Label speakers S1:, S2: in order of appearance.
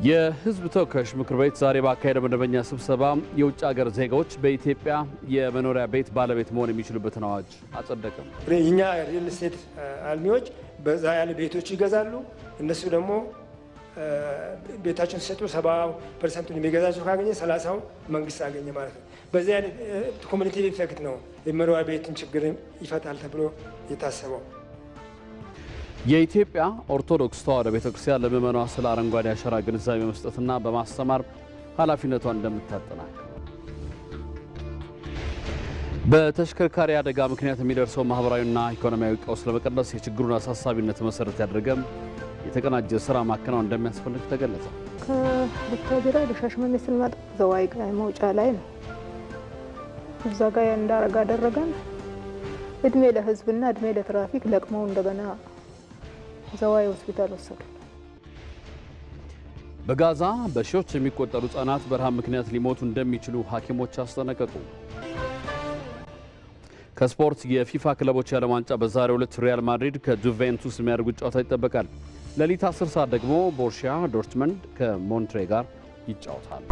S1: የህዝብ ተወካዮች ምክር ቤት ዛሬ ባካሄደው መደበኛ ስብሰባ የውጭ ሀገር ዜጋዎች በኢትዮጵያ የመኖሪያ ቤት ባለቤት መሆን የሚችሉበትን አዋጅ አጸደቀ።
S2: እኛ ሪል ስቴት አልሚዎች በዛ ያለ ቤቶች ይገዛሉ። እነሱ ደግሞ ቤታቸውን ሲሰጡ 70% የሚገዛቸው ካገኘ 30% መንግስት አገኘ ማለት ነው። በዚህ አይነት ኮሚኒቲ ኢፌክት ነው የመኖሪያ ቤትን ችግር ይፈታል ተብሎ የታሰበው።
S1: የኢትዮጵያ ኦርቶዶክስ ተዋሕዶ ቤተክርስቲያን ለምዕመናኗ ስለ አረንጓዴ አሻራ ግንዛቤ መስጠትና በማስተማር ኃላፊነቷን እንደምታጠናክር፣ በተሽከርካሪ አደጋ ምክንያት የሚደርሰው ማህበራዊና ኢኮኖሚያዊ ቀውስ ለመቀነስ የችግሩን አሳሳቢነት መሰረት ያደረገ የተቀናጀ ስራ ማከናወን እንደሚያስፈልግ ተገለጸ።
S3: ከቡታጅራ ለሻሸመኔ ስንመጣ ዘዋይ መውጫ ላይ ነው። እዛ ጋር እንዳረጋ አደረገን። እድሜ ለህዝብና እድሜ ለትራፊክ ለቅመው እንደገና ዘዋይ ሆስፒታል ወሰዱ።
S1: በጋዛ በሺዎች የሚቆጠሩ ህጻናት በረሃብ ምክንያት ሊሞቱ እንደሚችሉ ሐኪሞች አስጠነቀቁ። ከስፖርት የፊፋ ክለቦች የዓለም ዋንጫ በዛሬው ዕለት ሪያል ማድሪድ ከጁቬንቱስ የሚያደርጉት ጨዋታ ይጠበቃል። ሌሊት 10 ሰዓት ደግሞ ቦሩሲያ ዶርትመንድ ከሞንትሬ ጋር ይጫወታሉ።